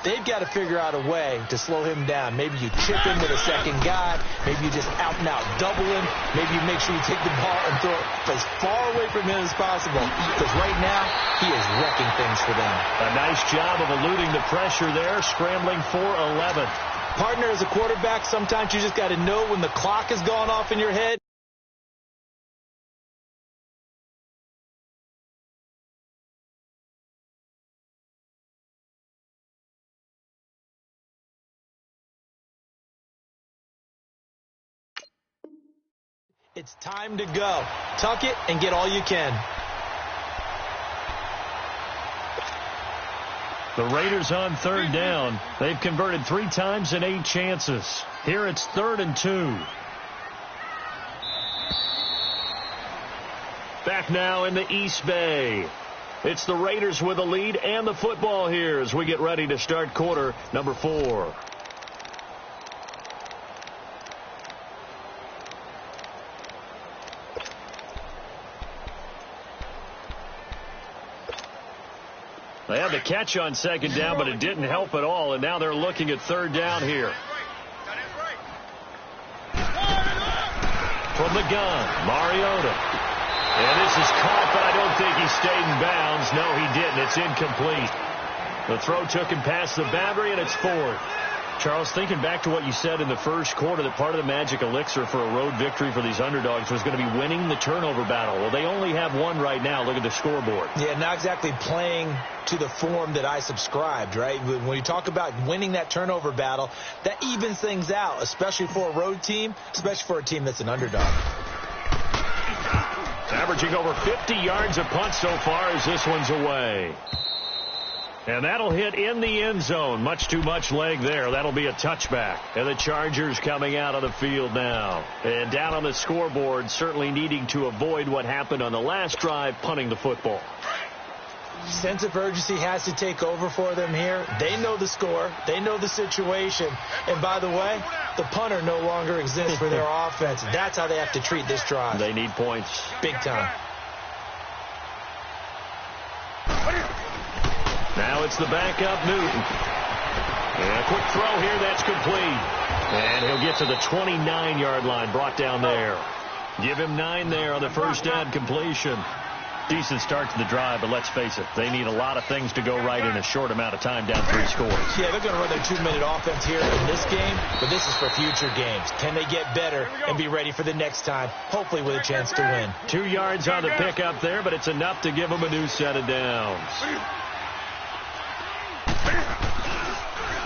they've got to figure out a way to slow him down. Maybe you chip him with a second guy. Maybe you just out and out double him. Maybe you make sure you take the ball and throw it as far away from him as possible. Because right now, he is wrecking things for them. A nice job of eluding the pressure there, scrambling for 11. Partner, as a quarterback, sometimes you just got to know when the clock has gone off in your head. It's time to go. Tuck it and get all you can. The Raiders on 3rd down. They've converted 3 times in 8 chances. Here it's 3rd and 2. Back now in the East Bay. It's the Raiders with a lead and the football here as we get ready to start quarter number 4. They had the catch on 2nd down, but it didn't help at all, and now they're looking at 3rd down here. From the gun, Mariota. And this is caught, but I don't think he stayed in bounds. No, he didn't. It's incomplete. The throw took him past the boundary, and it's 4th. Charles, thinking back to what you said in the first quarter, that part of the magic elixir for a road victory for these underdogs was going to be winning the turnover battle. Well, they only have one right now. Look at the scoreboard. Yeah, not exactly playing to the form that I subscribed, right? When you talk about winning that turnover battle, that evens things out, especially for a road team, especially for a team that's an underdog. Averaging over 50 yards a punt so far as this one's away. And that'll hit in the end zone. Much too much leg there. That'll be a touchback. And the Chargers coming out of the field now. And down on the scoreboard, certainly needing to avoid what happened on the last drive, punting the football. Sense of urgency has to take over for them here. They know the score. They know the situation. And by the way, the punter no longer exists for their offense. That's how they have to treat this drive. They need points. Big time. Now it's the backup, Newton. And a quick throw here, that's complete. And he'll get to the 29-yard line, brought down there. Give him 9 there on the first down completion. Decent start to the drive, but let's face it, they need a lot of things to go right in a short amount of time, down 3 scores. Yeah, they're going to run their 2-minute offense here in this game, but this is for future games. Can they get better and be ready for the next time, hopefully with a chance to win? 2 yards on the pickup there, but it's enough to give them a new set of downs.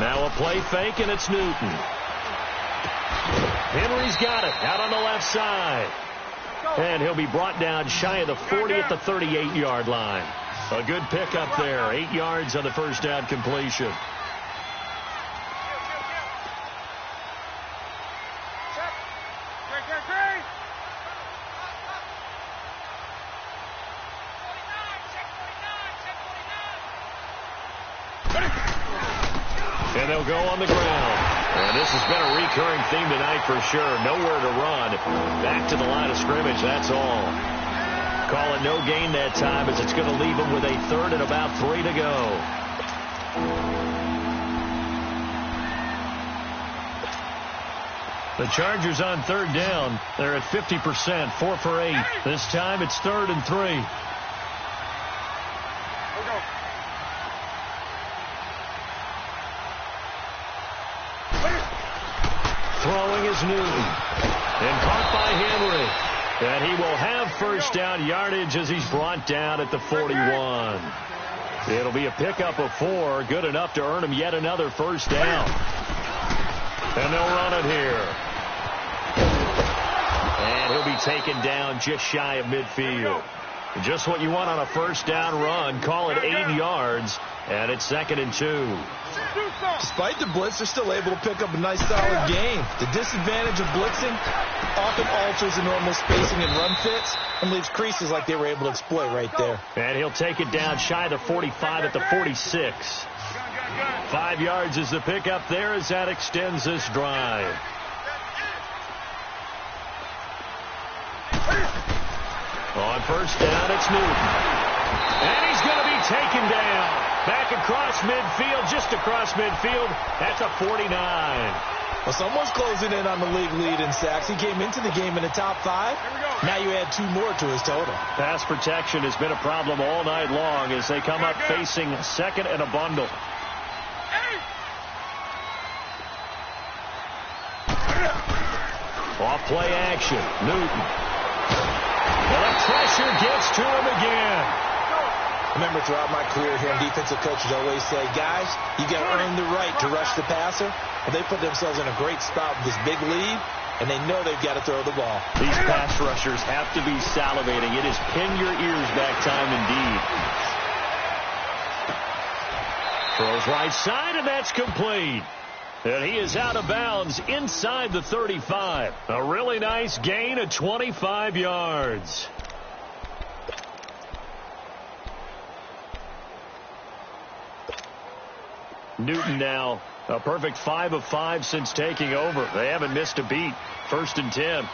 Now a play fake, and it's Newton. Henry's got it out on the left side. And he'll be brought down shy of the 40 at the 38-yard line. A good pickup there. 8 yards on the first down completion. And they'll go on the ground. And this has been a recurring theme tonight for sure. Nowhere to run. Back to the line of scrimmage, that's all. Call it no gain that time, as it's going to leave them with a 3rd and about 3 to go. The Chargers on 3rd down. They're at 50%, 4 for 8. This time it's 3rd and 3. Throwing is Newton. And caught by Henry. And he will have first down yardage as he's brought down at the 41. It'll be a pickup of 4. Good enough to earn him yet another first down. And they'll run it here. And he'll be taken down just shy of midfield. Just what you want on a first down run. Call it 8 yards. And it's 2nd and 2. Despite the blitz, they're still able to pick up a nice solid gain. The disadvantage of blitzing often alters the normal spacing and run fits and leaves creases like they were able to exploit right there. And he'll take it down shy of the 45 at the 46. 5 yards is the pickup there as that extends this drive. On first down, it's Newton. And he's going to be taken down. Back across midfield, just across midfield. That's a 49. Well, someone's closing in on the league lead in sacks. He came into the game in the top 5. Now you add 2 more to his total. Pass protection has been a problem all night long as they come up facing 2nd and a bundle. Off play action. Newton. Well, the pressure gets to him again. Remember, throughout my career here, defensive coaches always say, guys, you got to earn the right to rush the passer. Well, they put themselves in a great spot with this big lead, and they know they've got to throw the ball. These pass rushers have to be salivating. It is pin your ears back time indeed. Throws right side, and that's complete. And he is out of bounds inside the 35. A really nice gain of 25 yards. Newton now a perfect 5 of 5 since taking over. They haven't missed a beat. 1st and 10.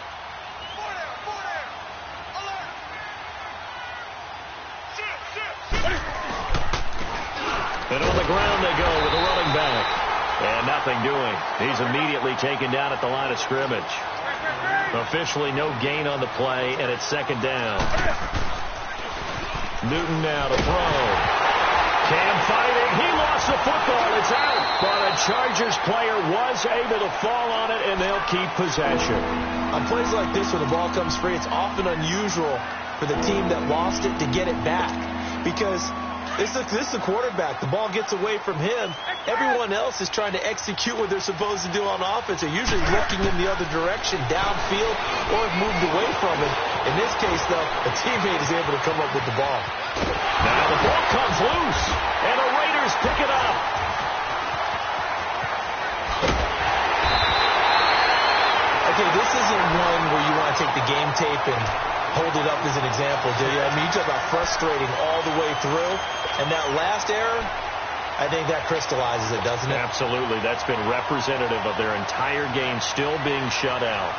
And on the ground they go with the running back. And nothing doing. He's immediately taken down at the line of scrimmage. Officially no gain on the play, and it's 2nd down. Newton now to throw. Cam fighting. He lost the football. It's out. But a Chargers player was able to fall on it, and they'll keep possession. On plays like this where the ball comes free, it's often unusual for the team that lost it to get it back. Because this is the quarterback. The ball gets away from him. Everyone else is trying to execute what they're supposed to do on offense. They're usually looking in the other direction, downfield, or have moved away from it. In this case, though, a teammate is able to come up with the ball. Now the ball comes loose, and the Raiders pick it up. Okay, this isn't one where you want to take the game tape and hold it up as an example, do you? I mean, you talk about frustrating all the way through, and that last error, I think that crystallizes it, doesn't it? Absolutely. That's been representative of their entire game still being shut out.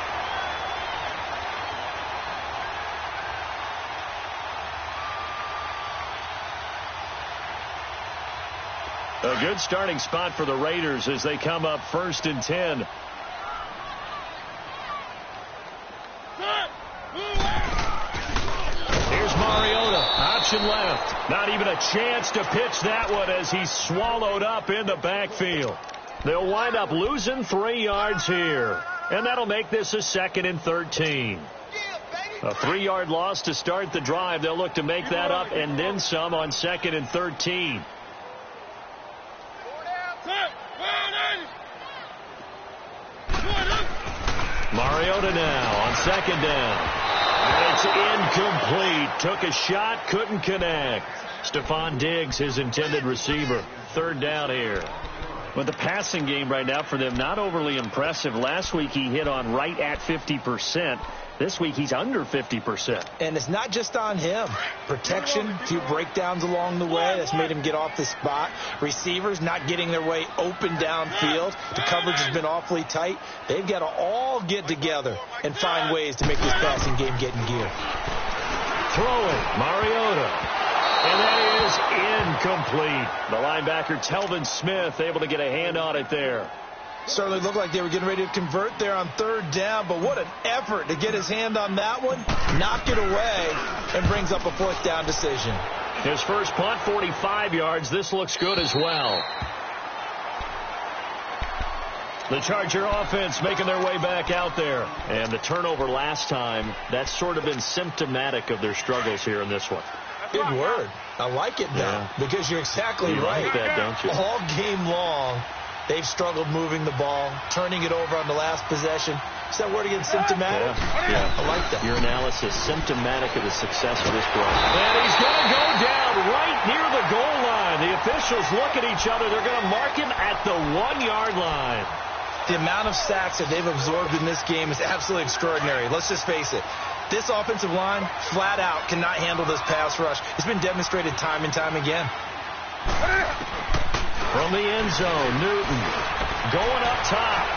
A good starting spot for the Raiders as they come up 1st and 10. Option left. Not even a chance to pitch that one as he's swallowed up in the backfield. They'll wind up losing 3 yards here. And that'll make this a 2nd and 13. A 3-yard loss to start the drive. They'll look to make that up and then some on 2nd and 13. Mariota now on 2nd down. And it's incomplete. Took a shot, couldn't connect. Stephon Diggs, his intended receiver. 3rd down here. But the passing game right now for them, not overly impressive. Last week he hit on right at 50%. This week he's under 50%. And it's not just on him. Protection, a few breakdowns along the way. That's made him get off the spot. Receivers not getting their way open downfield. The coverage has been awfully tight. They've got to all get together and find ways to make this passing game get in gear. Throwing, Mariota. And that is incomplete. The linebacker, Telvin Smith, able to get a hand on it there. Certainly looked like they were getting ready to convert there on 3rd down, but what an effort to get his hand on that one, knock it away, and brings up a 4th down decision. His first punt, 45 yards. This looks good as well. The Charger offense making their way back out there. And the turnover last time, that's sort of been symptomatic of their struggles here in this one. Big word. I like it now, because you're exactly right. Like that, don't you? All game long, they've struggled moving the ball, turning it over on the last possession. Is that word again, symptomatic? Yeah. I like that. Your analysis, symptomatic of the success of this play. And he's going to go down right near the goal line. The officials look at each other. They're going to mark him at the 1-yard line. The amount of sacks that they've absorbed in this game is absolutely extraordinary. Let's just face it. This offensive line, flat out, cannot handle this pass rush. It's been demonstrated time and time again. From the end zone, Newton going up top.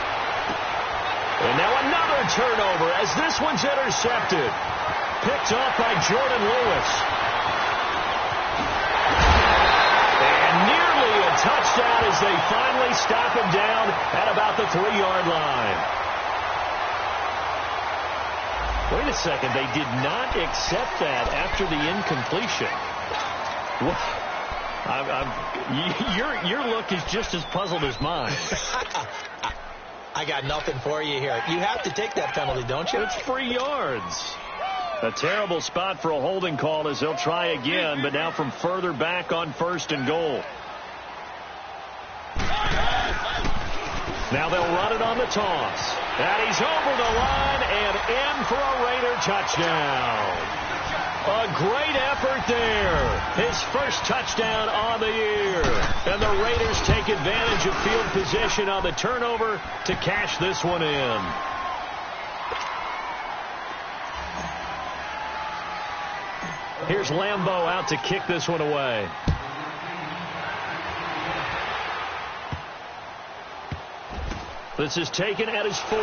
And now another turnover as this one's intercepted. Picked off by Jordan Lewis. And nearly a touchdown as they finally stop him down at about the 3-yard line. Wait a second. They did not accept that after the incompletion. Your look is just as puzzled as mine. I got nothing for you here. You have to take that penalty, don't you? It's 3 yards. A terrible spot for a holding call as they'll try again, but now from further back on 1st and goal. Now they'll run it on the toss. And he's over the line and in for a Raider touchdown. A great effort there. His first touchdown on the year. And the Raiders take advantage of field position on the turnover to cash this one in. Here's Lambeau out to kick this one away. This is taken at his 4.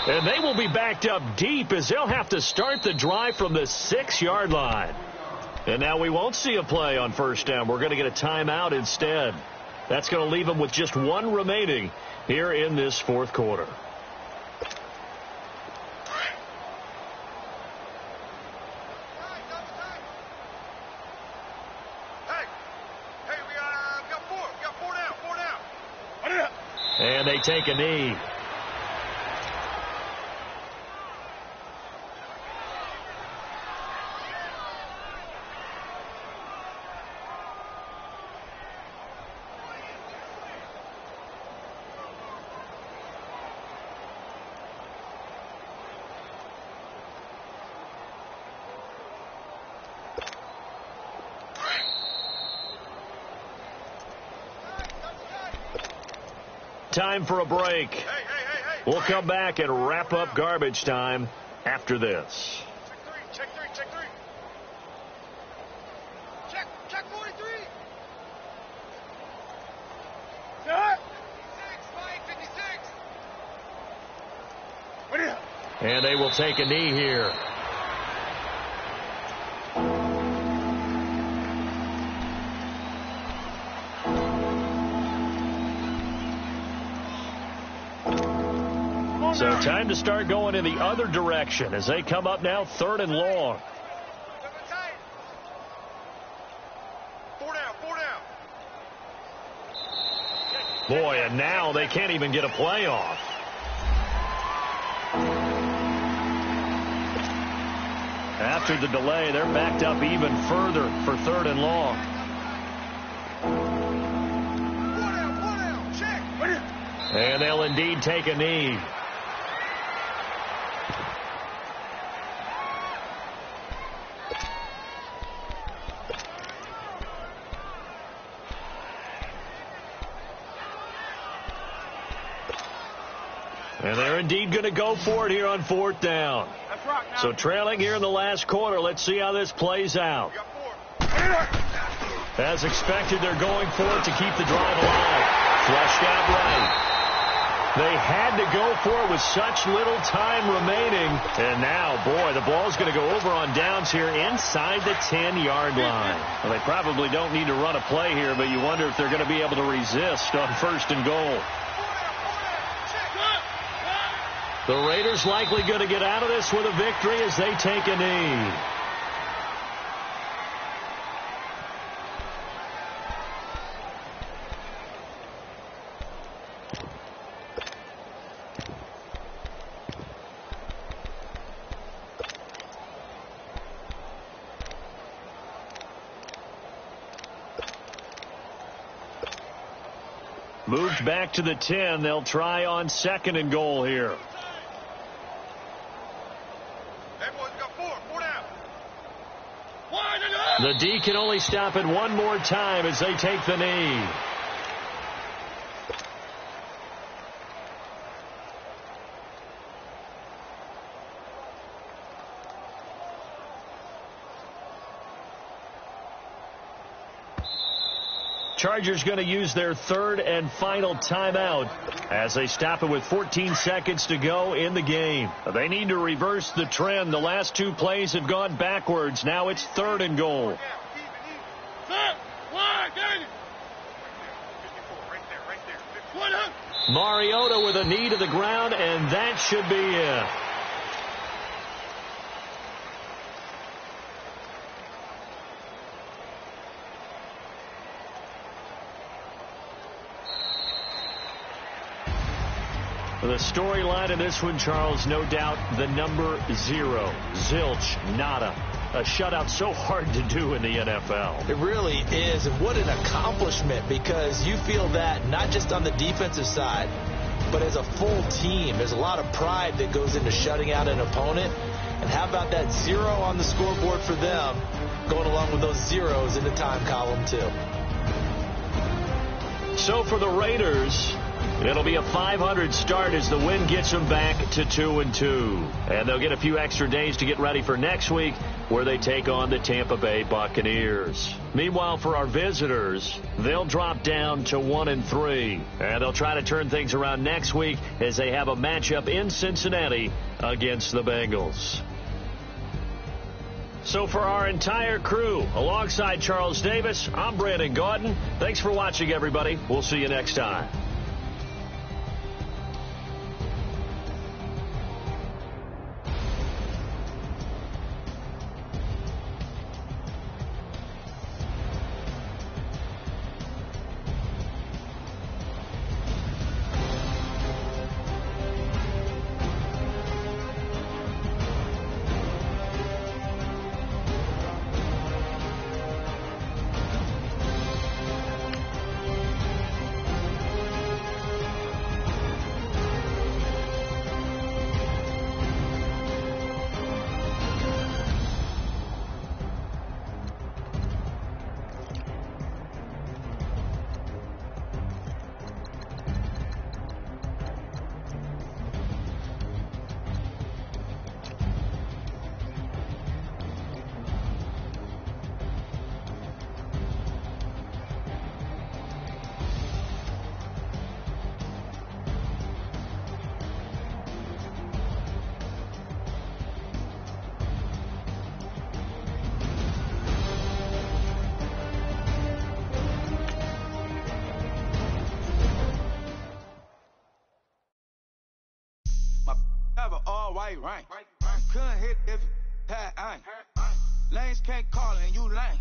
And they will be backed up deep as they'll have to start the drive from the 6-yard line. And now we won't see a play on 1st down. We're going to get a timeout instead. That's going to leave them with just 1 remaining here in this 4th quarter. And they take a knee. Time for a break. We'll come back and wrap up garbage time after this. Check three. Check 43. Set. 56. And they will take a knee here. So time to start going in the other direction as they come up now 3rd and long. 4 down. Boy, and now they can't even get a play off. After the delay, they're backed up even further for 3rd and long. 4 down. Check. And they'll indeed take a knee. And they're indeed going to go for it here on 4th down. So trailing here in the last quarter. Let's see how this plays out. As expected, they're going for it to keep the drive alive. Flushed out right. They had to go for it with such little time remaining. And now, boy, the ball's going to go over on downs here inside the 10-yard line. Well, they probably don't need to run a play here, but you wonder if they're going to be able to resist on 1st and goal. The Raiders likely going to get out of this with a victory as they take a knee. Moved back to the 10. They'll try on 2nd and goal here. The D can only stop it one more time as they take the knee. Chargers going to use their 3rd and final timeout as they stop it with 14 seconds to go in the game. They need to reverse the trend. The last 2 plays have gone backwards. Now it's 3rd and goal. Mariota with a knee to the ground, and that should be it. The storyline in this one, Charles, no doubt the number 0. Zilch, nada. A shutout so hard to do in the NFL. It really is, and what an accomplishment, because you feel that not just on the defensive side, but as a full team. There's a lot of pride that goes into shutting out an opponent. And how about that 0 on the scoreboard for them, going along with those zeros in the time column, too. So for the Raiders, it'll be a 500 start as the win gets them back to 2-2. And they'll get a few extra days to get ready for next week, where they take on the Tampa Bay Buccaneers. Meanwhile, for our visitors, they'll drop down to 1-3. And they'll try to turn things around next week as they have a matchup in Cincinnati against the Bengals. So for our entire crew, alongside Charles Davis, I'm Brandon Gaudin. Thanks for watching, everybody. We'll see you next time. white rain. Couldn't hit if it had ain't. Lanes can't call and you lame.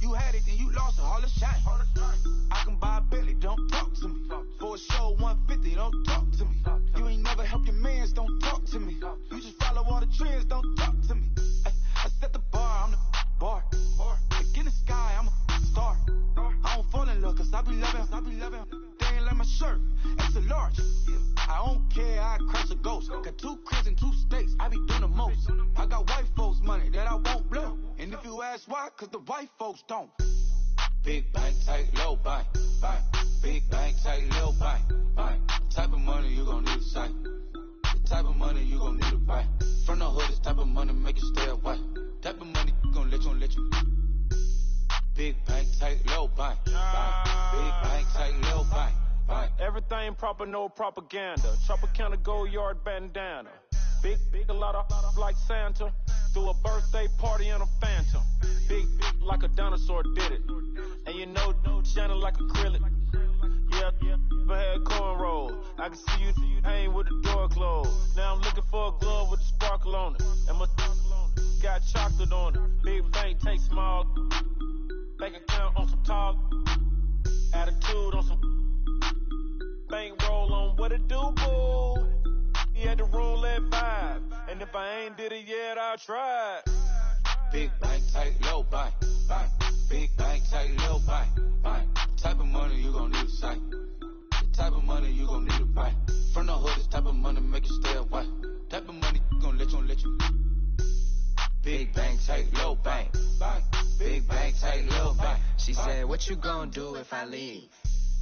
You had it, then you lost it, all the shame. I can buy a Bentley, don't talk to me. For a show 150, don't talk to me. You ain't never helped your mans, don't talk to me. You just follow all the trends, don't talk to me. I set the bar, I'm the bar. Like in the sky, I'm a star. I don't fall in love, cause I be loving. They ain't like my shirt, it's a large. I don't care, I crash a ghost. Got 2 cribs in 2 states, I be doing the most. I got white folks money that I won't blow. And if you ask why, cause the white folks don't. Big bank, tight, low bank, bank. Big bank, tight, little bank, bank. Type of money you gon' need to sight. The type of money you gon' need to buy. From the hood, this type of money make you stay away. Type of money gon' let you. Big bank, tight, low bank, bank. Big bank, tight, little bank, bank. Everything proper, no propaganda. Tropicana gold yard bandana. Big, a lot of like Santa. Threw a birthday party in a phantom. Big like a dinosaur did it. And you know, shining like acrylic. Yeah, but had cornrows. I can see you hang with the door closed. Now I'm looking for a glove with a sparkle on it. And my got chocolate on it. Big bank, take small. Bank account on some talk. Attitude on some bank roll on what it do, boo. He had the roulette vibe. And if I ain't did it yet, I'll try. Big bank, tight, low bank, bank. Big bank, tight, low bank, bank. Type of money you gon' need to sight. The type of money you gon' need to buy. From the hood, this type of money make you stay away. Type of money gon' let you. Big bank, tight, low bank, bank. Big bank, tight, low bank. She said, what you gon' do if I leave?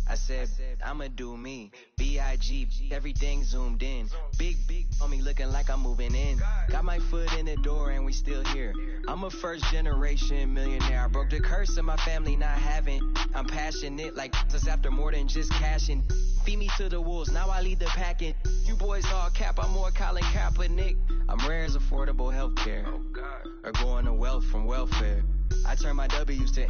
I said, I'ma do me. B.I.G. Everything zoomed in. Big on me looking like I'm moving in. Got my foot in the door and we still here. I'm a first generation millionaire. I broke the curse of my family not having. I'm passionate like this after more than just cashing. Feed me to the wolves, now I lead the packing. You boys all cap, I'm more Colin Kaepernick. I'm rare as affordable healthcare. Or going to wealth from welfare. I turn my W's to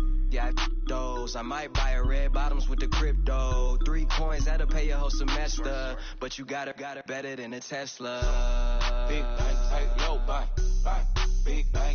those. I might buy a red bottoms with the crypto. 3 coins, that'll pay your whole semester. But you got it better than a Tesla. Big bank, tight, low bank, bank. Big bank.